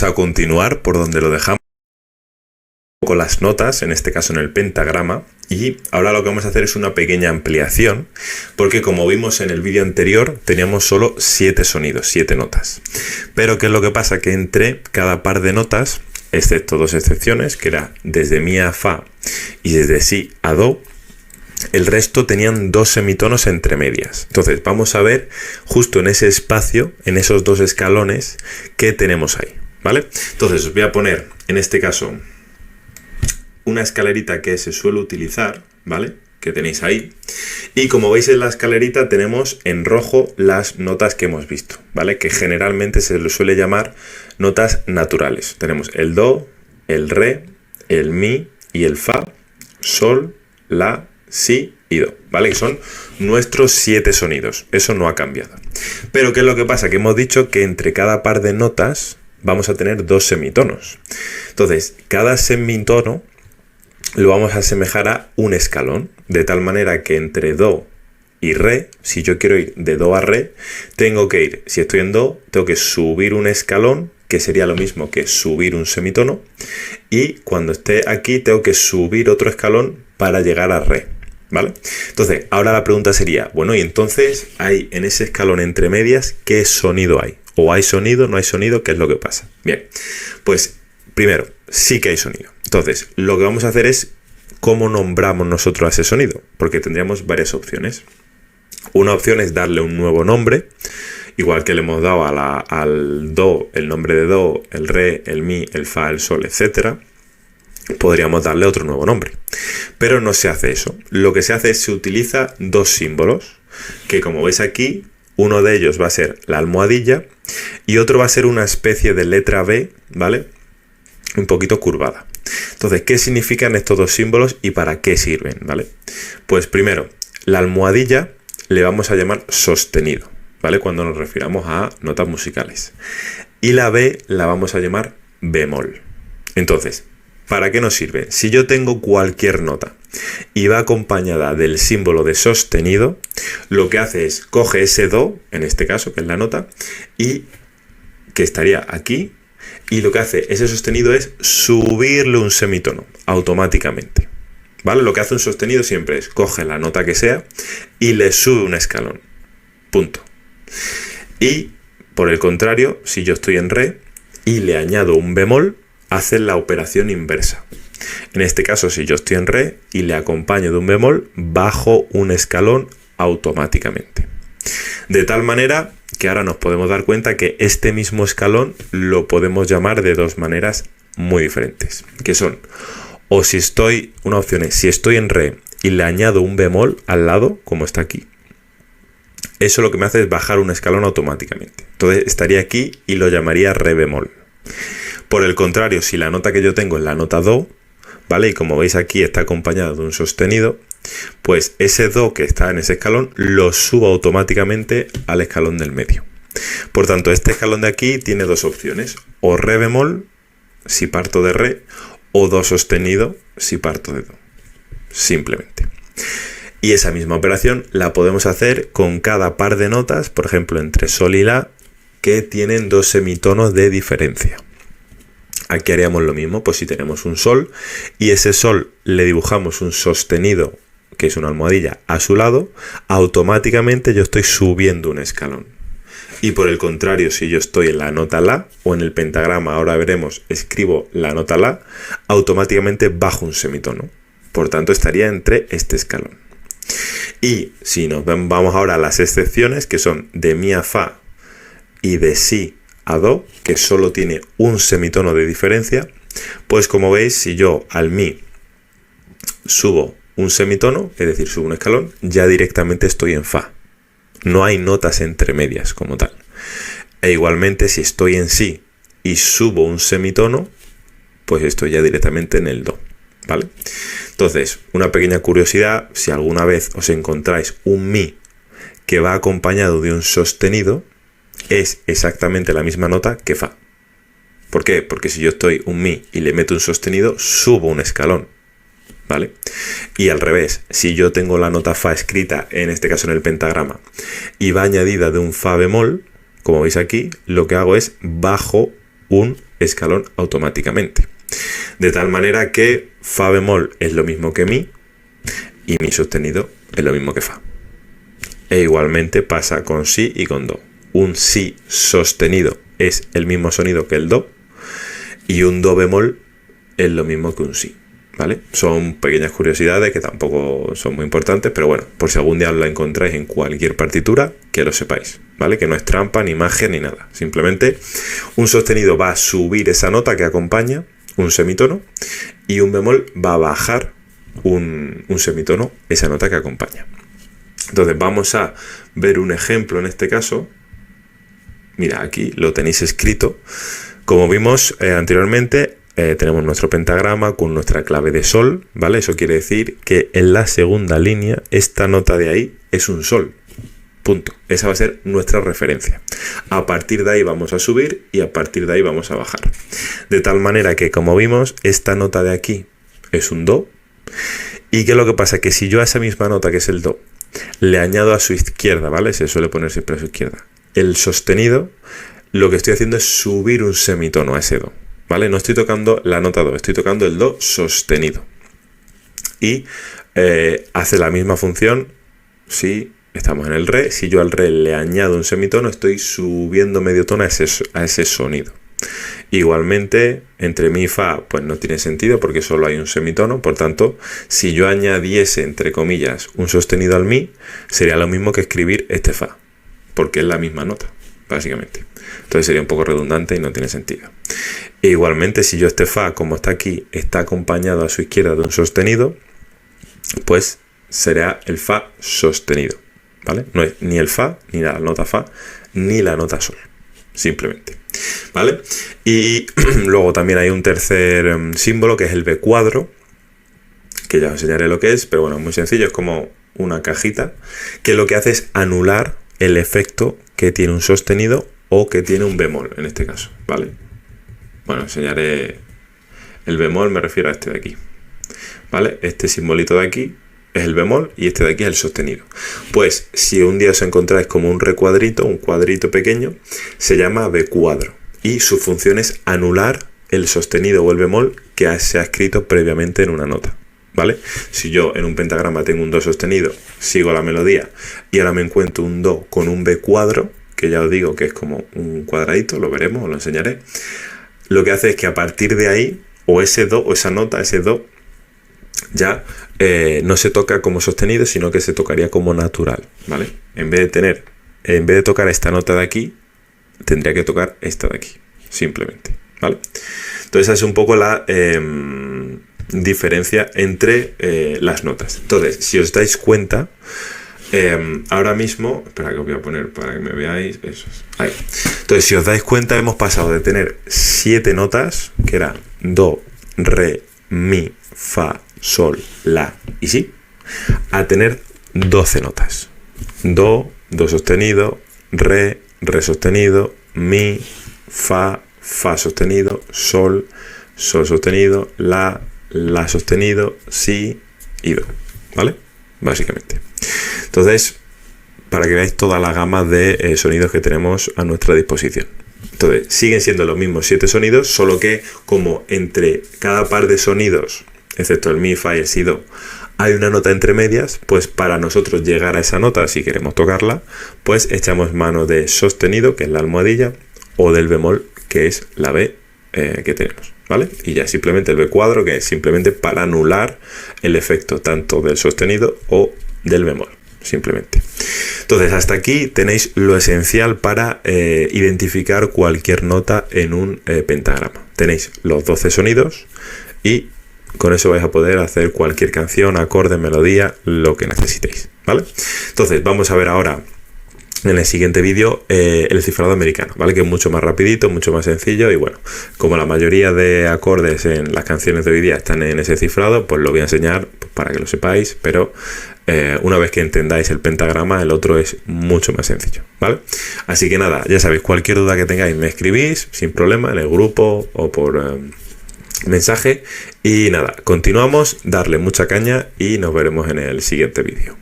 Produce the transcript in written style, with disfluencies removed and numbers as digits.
a continuar por donde lo dejamos con las notas, en este caso en el pentagrama, y ahora lo que vamos a hacer es una pequeña ampliación, porque como vimos en el vídeo anterior teníamos solo 7 sonidos, 7 notas. Pero ¿qué es lo que pasa? Que entre cada par de notas, excepto dos excepciones, que era desde mi a fa y desde si a do, el resto tenían dos semitonos entre medias. Entonces vamos a ver justo en ese espacio, en esos dos escalones, qué tenemos ahí, ¿vale? Entonces os voy a poner, en este caso, una escalerita que se suele utilizar, ¿vale? Que tenéis ahí. Y como veis en la escalerita tenemos en rojo las notas que hemos visto, ¿vale? Que generalmente se les suele llamar notas naturales. Tenemos el do, el re, el mi y el fa, sol, la, si y do, ¿vale? Que son nuestros 7 sonidos. Eso no ha cambiado. Pero ¿qué es lo que pasa? Que hemos dicho que entre cada par de notas vamos a tener dos semitonos. Entonces, cada semitono lo vamos a asemejar a un escalón, de tal manera que entre do y re, si yo quiero ir de do a re, tengo que ir, si estoy en do, tengo que subir un escalón, que sería lo mismo que subir un semitono, y cuando esté aquí tengo que subir otro escalón para llegar a re, ¿vale? Entonces, ahora la pregunta sería, bueno, y entonces hay en ese escalón entre medias, ¿qué sonido hay? ¿O hay sonido, no hay sonido? ¿Qué es lo que pasa? Bien, pues primero, sí que hay sonido. Entonces, lo que vamos a hacer es cómo nombramos nosotros a ese sonido, porque tendríamos varias opciones. Una opción es darle un nuevo nombre, igual que le hemos dado al do, el nombre de do, el re, el mi, el fa, el sol, etc. Podríamos darle otro nuevo nombre. Pero no se hace eso. Lo que se hace es se utiliza dos símbolos, que como veis aquí, uno de ellos va a ser la almohadilla y otro va a ser una especie de letra B, ¿vale? Un poquito curvada. Entonces, ¿qué significan estos dos símbolos y para qué sirven? ¿Vale? Pues primero, la almohadilla le vamos a llamar sostenido, ¿vale? Cuando nos refiramos a notas musicales. Y la B la vamos a llamar bemol. Entonces, ¿para qué nos sirve? Si yo tengo cualquier nota y va acompañada del símbolo de sostenido, lo que hace es coge ese do, en este caso, que es la nota, y que estaría aquí, y lo que hace ese sostenido es subirle un semitono automáticamente, ¿vale? Lo que hace un sostenido siempre es coge la nota que sea y le sube un escalón, punto. Y por el contrario, si yo estoy en re y le añado un bemol, hace la operación inversa. En este caso, si yo estoy en re y le acompaño de un bemol, bajo un escalón automáticamente. De tal manera que ahora nos podemos dar cuenta que este mismo escalón lo podemos llamar de dos maneras muy diferentes, que son, o si estoy, una opción es, si estoy en re y le añado un bemol al lado, como está aquí, eso lo que me hace es bajar un escalón automáticamente. Entonces estaría aquí y lo llamaría re bemol. Por el contrario, si la nota que yo tengo es la nota do, ¿vale? Y como veis aquí está acompañado de un sostenido, pues ese do que está en ese escalón lo subo automáticamente al escalón del medio. Por tanto, este escalón de aquí tiene dos opciones, o re bemol si parto de re, o do sostenido si parto de do, simplemente. Y esa misma operación la podemos hacer con cada par de notas, por ejemplo entre sol y la, que tienen dos semitonos de diferencia. Aquí haríamos lo mismo, pues si tenemos un sol y ese sol le dibujamos un sostenido, que es una almohadilla, a su lado, automáticamente yo estoy subiendo un escalón. Y por el contrario, si yo estoy en la nota la, o en el pentagrama, ahora veremos, escribo la nota la, automáticamente bajo un semitono. Por tanto, estaría entre este escalón. Y si nos vamos ahora a las excepciones, que son de mi a fa y de si a do, que solo tiene un semitono de diferencia, pues como veis, si yo al mi subo un semitono, es decir, subo un escalón, ya directamente estoy en fa. No hay notas entre medias como tal. E igualmente, si estoy en si y subo un semitono, pues estoy ya directamente en el do, ¿vale? Entonces, una pequeña curiosidad, si alguna vez os encontráis un mi que va acompañado de un sostenido, es exactamente la misma nota que fa. ¿Por qué? Porque si yo estoy un mi y le meto un sostenido, subo un escalón, ¿vale? Y al revés, si yo tengo la nota fa escrita, en este caso en el pentagrama, y va añadida de un fa bemol, como veis aquí, lo que hago es bajo un escalón automáticamente. De tal manera que fa bemol es lo mismo que mi y mi sostenido es lo mismo que fa. E igualmente pasa con si y con do. Un si sostenido es el mismo sonido que el do y un do bemol es lo mismo que un si. ¿Vale? Son pequeñas curiosidades que tampoco son muy importantes, pero bueno, por si algún día la encontráis en cualquier partitura, que lo sepáis, ¿vale? Que no es trampa, ni magia, ni nada. Simplemente un sostenido va a subir esa nota que acompaña un semitono y un bemol va a bajar un semitono, esa nota que acompaña. Entonces vamos a ver un ejemplo en este caso. Mira, aquí lo tenéis escrito. Como vimos anteriormente, tenemos nuestro pentagrama con nuestra clave de sol, ¿vale? Eso quiere decir que en la segunda línea, esta nota de ahí es un sol. Punto. Esa va a ser nuestra referencia. A partir de ahí vamos a subir y a partir de ahí vamos a bajar. De tal manera que, como vimos, esta nota de aquí es un do. ¿Y qué es lo que pasa? Que si yo a esa misma nota, que es el do, le añado a su izquierda, ¿vale? Se suele poner siempre a su izquierda. El sostenido, lo que estoy haciendo es subir un semitono a ese do. ¿Vale? No estoy tocando la nota do, estoy tocando el do sostenido. Y hace la misma función si estamos en el re. Si yo al re le añado un semitono, estoy subiendo medio tono a ese sonido. Igualmente, entre mi y fa, pues no tiene sentido porque solo hay un semitono. Por tanto, si yo añadiese, entre comillas, un sostenido al mi, sería lo mismo que escribir este fa, porque es la misma nota, básicamente. Entonces sería un poco redundante y no tiene sentido. E igualmente, si yo este fa, como está aquí, está acompañado a su izquierda de un sostenido, pues será el fa sostenido, ¿vale? No es ni el fa, ni la nota fa, ni la nota sol, simplemente, ¿vale? Y luego también hay un tercer símbolo que es el B cuadro, que ya os enseñaré lo que es, pero bueno, es muy sencillo, es como una cajita, que lo que hace es anular el efecto que tiene un sostenido o que tiene un bemol, en este caso, ¿vale? Bueno, enseñaré el bemol, me refiero a este de aquí, ¿vale? Este simbolito de aquí es el bemol y este de aquí es el sostenido. Pues si un día os encontráis como un recuadrito, un cuadrito pequeño, se llama B cuadro y su función es anular el sostenido o el bemol que se ha escrito previamente en una nota, ¿vale? Si yo en un pentagrama tengo un do sostenido, sigo la melodía y ahora me encuentro un do con un B cuadro, que ya os digo que es como un cuadradito, lo veremos, os lo enseñaré. Lo que hace es que a partir de ahí, o ese do, o esa nota, ese do, ya no se toca como sostenido, sino que se tocaría como natural, ¿vale? En vez de tocar esta nota de aquí, tendría que tocar esta de aquí, simplemente, ¿vale? Entonces esa es un poco la diferencia entre las notas. Entonces, si os dais cuenta, ahora mismo, espera que os voy a poner para que me veáis, eso es, ahí. Entonces, si os dais cuenta, hemos pasado de tener 7 notas, que era do, re, mi, fa, sol, la y si, a tener 12 notas. Do, do sostenido, re, re sostenido, mi, fa, fa sostenido, sol, sol sostenido, la sostenido, si y do, ¿vale? Básicamente. Entonces, para que veáis toda la gama de sonidos que tenemos a nuestra disposición. Entonces, siguen siendo los mismos 7 sonidos, solo que como entre cada par de sonidos, excepto el mi, fa y el si, do, hay una nota entre medias, pues para nosotros llegar a esa nota, si queremos tocarla, pues echamos mano de sostenido, que es la almohadilla, o del bemol, que es la B que tenemos, ¿vale? Y ya simplemente el B cuadro, que es simplemente para anular el efecto tanto del sostenido o del bemol, simplemente. Entonces, hasta aquí tenéis lo esencial para identificar cualquier nota en un pentagrama. Tenéis los 12 sonidos y con eso vais a poder hacer cualquier canción, acorde, melodía, lo que necesitéis, ¿vale? Entonces, vamos a ver ahora en el siguiente vídeo el cifrado americano, ¿vale? Que es mucho más rapidito, mucho más sencillo y bueno, como la mayoría de acordes en las canciones de hoy día están en ese cifrado, pues lo voy a enseñar para que lo sepáis, pero una vez que entendáis el pentagrama, el otro es mucho más sencillo, ¿vale? Así que nada, ya sabéis, cualquier duda que tengáis me escribís sin problema en el grupo o por mensaje y nada, continuamos, darle mucha caña y nos veremos en el siguiente vídeo.